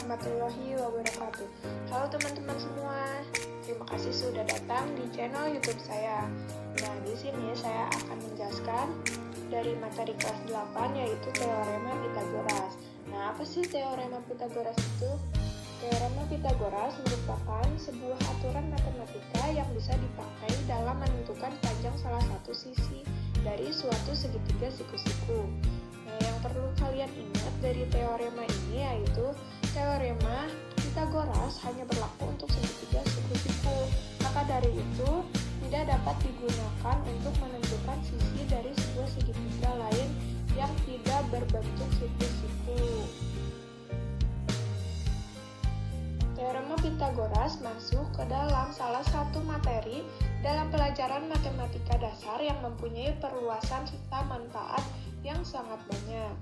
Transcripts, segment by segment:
warahmatullahi wabarakatuh. Halo teman-teman semua, terima kasih sudah datang di channel YouTube saya. Nah, di sini saya akan menjelaskan dari materi kelas 8 yaitu teorema Pythagoras. Nah, apa sih teorema Pythagoras itu? Teorema Pythagoras merupakan sebuah aturan matematika yang bisa dipakai dalam menentukan panjang salah satu sisi dari suatu segitiga siku-siku. Nah, yang perlu kalian ingat dari teorema ini yaitu teorema Pythagoras hanya berlaku untuk segitiga siku-siku. Maka dari itu, tidak dapat digunakan untuk menentukan sisi dari sebuah segitiga lain yang tidak berbentuk siku-siku. Teorema Pythagoras masuk ke dalam salah satu materi dalam pelajaran matematika dasar yang mempunyai perluasan serta manfaat yang sangat banyak.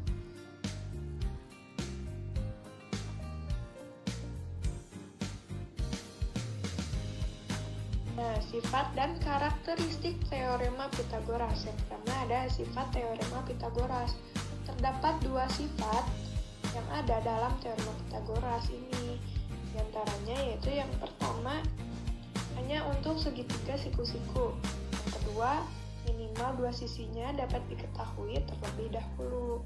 Nah, sifat dan karakteristik teorema Pythagoras. Yang pertama ada sifat teorema Pythagoras. Terdapat dua sifat yang ada dalam teorema Pythagoras ini. Di antaranya yaitu yang pertama hanya untuk segitiga siku-siku. Yang kedua, minimal dua sisinya dapat diketahui terlebih dahulu.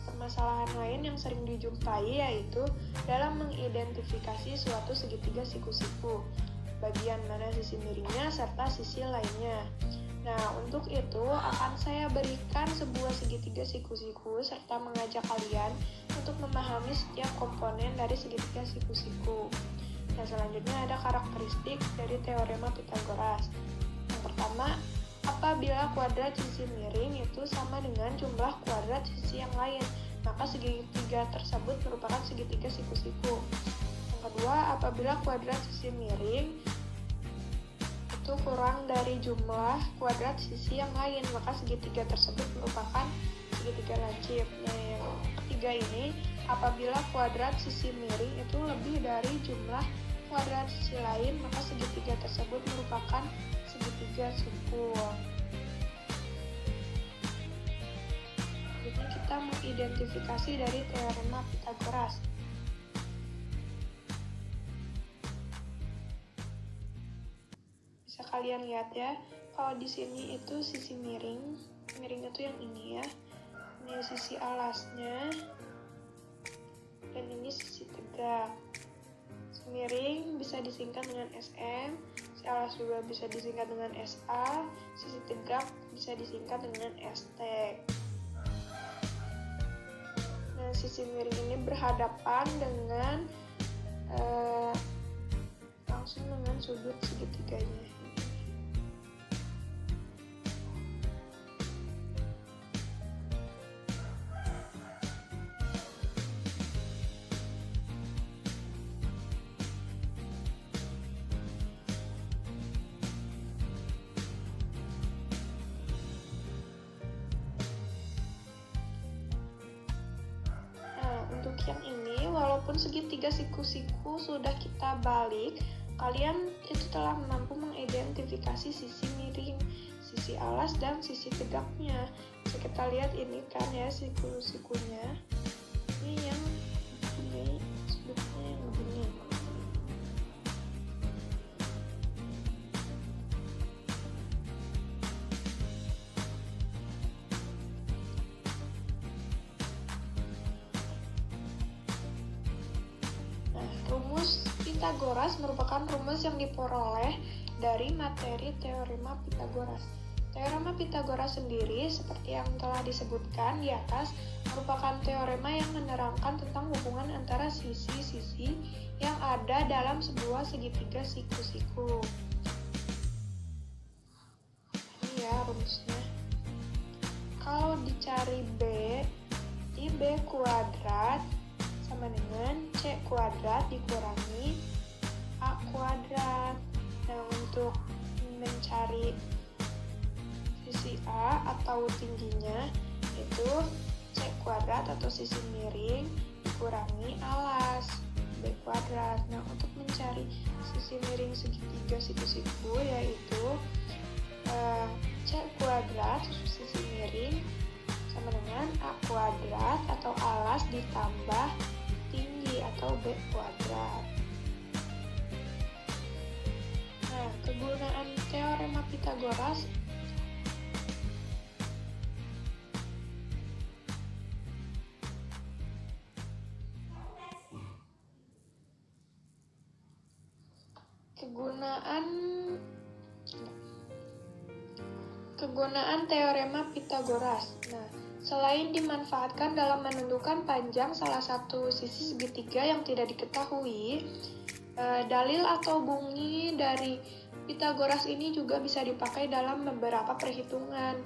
Permasalahan lain yang sering dijumpai yaitu dalam mengidentifikasi suatu segitiga siku-siku, bagian mana sisi miringnya serta sisi lainnya. Nah, untuk itu akan saya berikan sebuah segitiga siku-siku serta mengajak kalian untuk memahami setiap komponen dari segitiga siku-siku. Nah, selanjutnya ada karakteristik dari teorema Pythagoras. Yang pertama, apabila kuadrat sisi miring itu sama dengan jumlah kuadrat sisi yang lain, maka segitiga tersebut merupakan segitiga siku-siku. Yang kedua, apabila kuadrat sisi miring itu kurang dari jumlah kuadrat sisi yang lain, maka segitiga tersebut merupakan segitiga lancip. Nah, yang ketiga ini, apabila kuadrat sisi miring itu lebih dari jumlah kuadrat sisi lain, maka segitiga tersebut merupakan segitiga simpul. Jadi kita mengidentifikasi dari teorema Pythagoras. Bisa kalian lihat ya, kalau di sini itu sisi miring itu yang ini ya. Ini sisi alasnya dan ini sisi tegak. Miring bisa disingkat dengan SM, sisi alas juga bisa disingkat dengan SA, sisi tegak bisa disingkat dengan ST. Nah, sisi miring ini berhadapan dengan langsung dengan sudut segitiganya. Untuk yang ini, walaupun segitiga siku-siku sudah kita balik, kalian itu telah mampu mengidentifikasi sisi miring, sisi alas, dan sisi tegaknya. Bisa kita lihat ini kan ya siku-sikunya. Ini yang mempunyai sudutnya yang begini. Rumus Pythagoras merupakan rumus yang diperoleh dari materi teorema Pythagoras. Teorema Pythagoras sendiri, seperti yang telah disebutkan di atas, merupakan teorema yang menerangkan tentang hubungan antara sisi-sisi yang ada dalam sebuah segitiga siku-siku. Ini ya rumusnya. Kalau dicari B, di B kuadrat sama dengan C kuadrat dikurangi A kuadrat. Nah, untuk mencari sisi A atau tingginya itu C kuadrat atau sisi miring dikurangi alas B kuadrat. Nah, untuk mencari sisi miring segitiga siku-siku yaitu C kuadrat sisi miring sama dengan A kuadrat atau alas ditambah tinggi atau B kuadrat. Nah, kegunaan teorema Pythagoras Kegunaan teorema Pythagoras. Nah, selain dimanfaatkan dalam menentukan panjang salah satu sisi segitiga yang tidak diketahui, dalil atau bunyi dari Pythagoras ini juga bisa dipakai dalam beberapa perhitungan.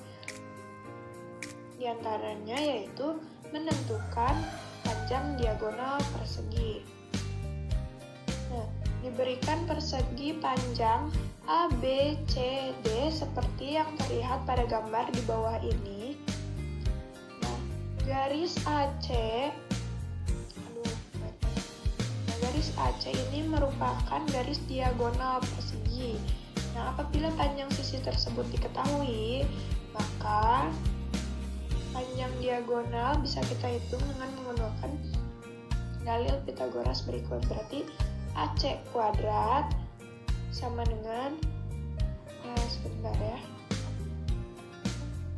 Di antaranya yaitu menentukan panjang diagonal persegi. Nah, diberikan persegi panjang A, B, C, D seperti yang terlihat pada gambar di bawah ini. Nah, garis AC ini merupakan garis diagonal persegi. Nah, apabila panjang sisi tersebut diketahui, maka panjang diagonal bisa kita hitung dengan menggunakan dalil Pythagoras berikut. Berarti AC kuadrat sama dengan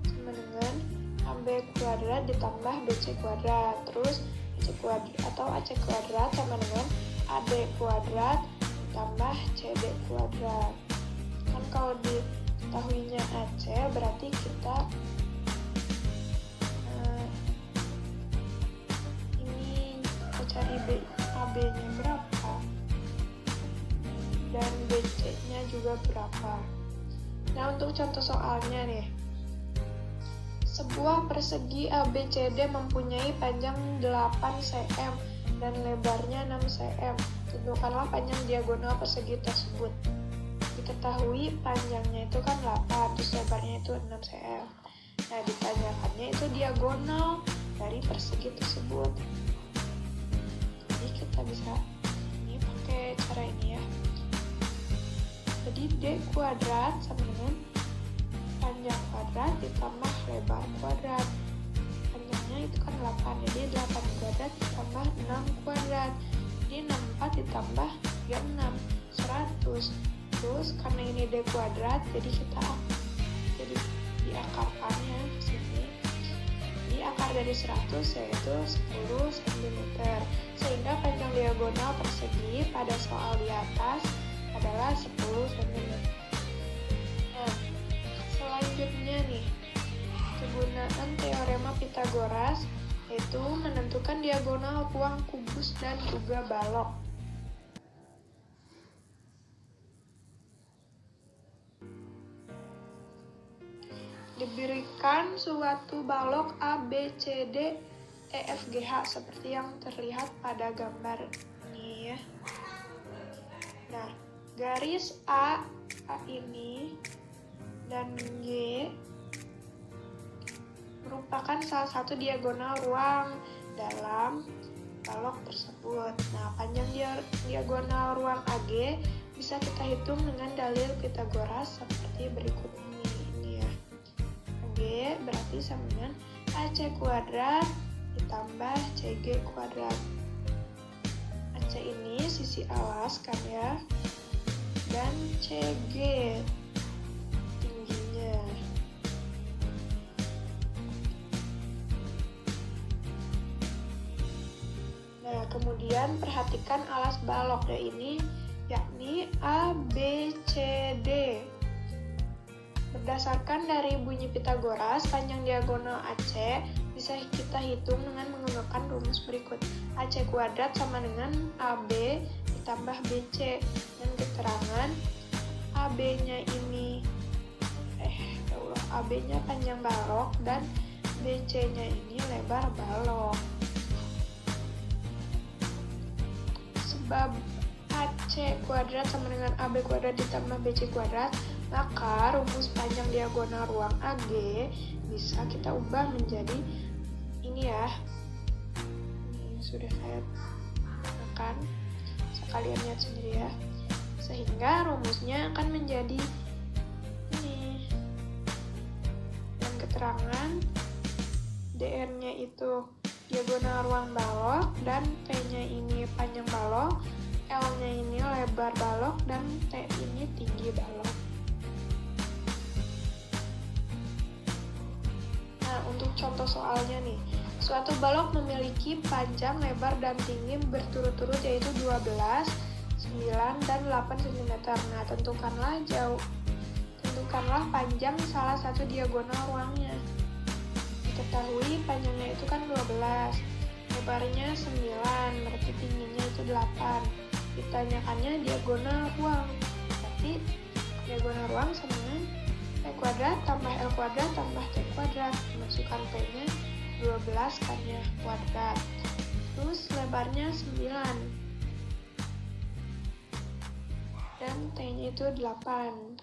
sama dengan AB kuadrat ditambah BC kuadrat. Terus AC kuadrat atau AC kuadrat sama dengan AD kuadrat ditambah CD kuadrat. Kan kalau diketahuinya AC berarti kita ini kita cari AB-nya berapa dan BC-nya juga berapa. Nah, untuk contoh soalnya nih, sebuah persegi ABCD mempunyai panjang 8 cm dan lebarnya 6 cm. Tentukanlah panjang diagonal persegi tersebut. Diketahui panjangnya itu kan 8, terus lebarnya itu 6 cm. Nah, ditanyakannya itu diagonal dari persegi tersebut. Jadi kita bisa ini pakai cara ini ya. Jadi D kuadrat sama dengan panjang kuadrat ditambah lebar kuadrat. Panjangnya itu kan 8, jadi 8 kuadrat ditambah 6 kuadrat. Jadi 64 ditambah 36, 100. Terus karena ini D kuadrat, jadi kita diakarkannya ke sini. Jadi akar dari 100 yaitu 10 cm. Sehingga panjang diagonal persegi pada soal di atas adalah 10 cm. Nah, selanjutnya nih, kegunaan teorema Pythagoras yaitu menentukan diagonal ruang kubus dan juga balok. Diberikan suatu balok A, B, C, D, E, F, G, H seperti yang terlihat pada gambar ini ya. Nah, garis A ini dan G merupakan salah satu diagonal ruang dalam balok tersebut. Nah, panjang diagonal ruang AG bisa kita hitung dengan dalil Pythagoras seperti berikut ini ya. AG berarti sama dengan AC kuadrat ditambah CG kuadrat. AC ini sisi alas kan ya, dan CG tingginya. Nah, kemudian perhatikan alas balok ini yakni A, B, C, D. Berdasarkan dari bunyi Pythagoras, panjang diagonal AC bisa kita hitung dengan menggunakan rumus berikut. AC kuadrat sama dengan AB ditambah BC, dan keterangan AB-nya ini AB-nya panjang balok dan BC-nya ini lebar balok. Sebab AC kuadrat sama dengan AB kuadrat ditambah BC kuadrat, maka rumus panjang diagonal ruang AG bisa kita ubah menjadi ini ya. Ini sudah saya gunakan, sekalian lihat sendiri ya. Sehingga rumusnya akan menjadi ini. Dan keterangan DR-nya itu diagonal ruang balok, dan P-nya ini panjang balok, L-nya ini lebar balok, dan T ini tinggi balok. Nah, untuk contoh soalnya nih, suatu balok memiliki panjang, lebar, dan tinggi berturut-turut yaitu 12, 9, dan 8 cm. Nah, tentukanlah panjang salah satu diagonal ruangnya. Diketahui panjangnya itu kan 12, lebarnya 9, berarti tingginya itu 8. Ditanyakannya diagonal ruang, berarti diagonal ruang sama P kuadrat tambah L kuadrat tambah T kuadrat. Masukkan P-nya 12 kan ya, kuadrat. Terus lebarnya 9. Dan T-nya itu 8.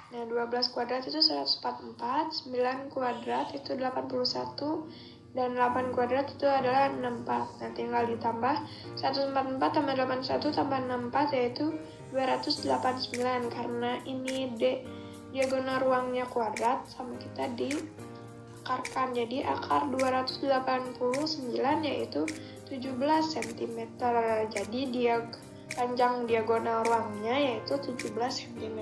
Nah, 12 kuadrat itu 144, 9 kuadrat itu 81, dan 8 kuadrat itu adalah 64. Nah, tinggal ditambah 144 tambah 81 tambah 64 yaitu 289. Karena ini diagonal ruangnya kuadrat, sama kita diakarkan. Jadi akar 289 yaitu 17 cm. Jadi panjang diagonal ruangnya yaitu 17 cm.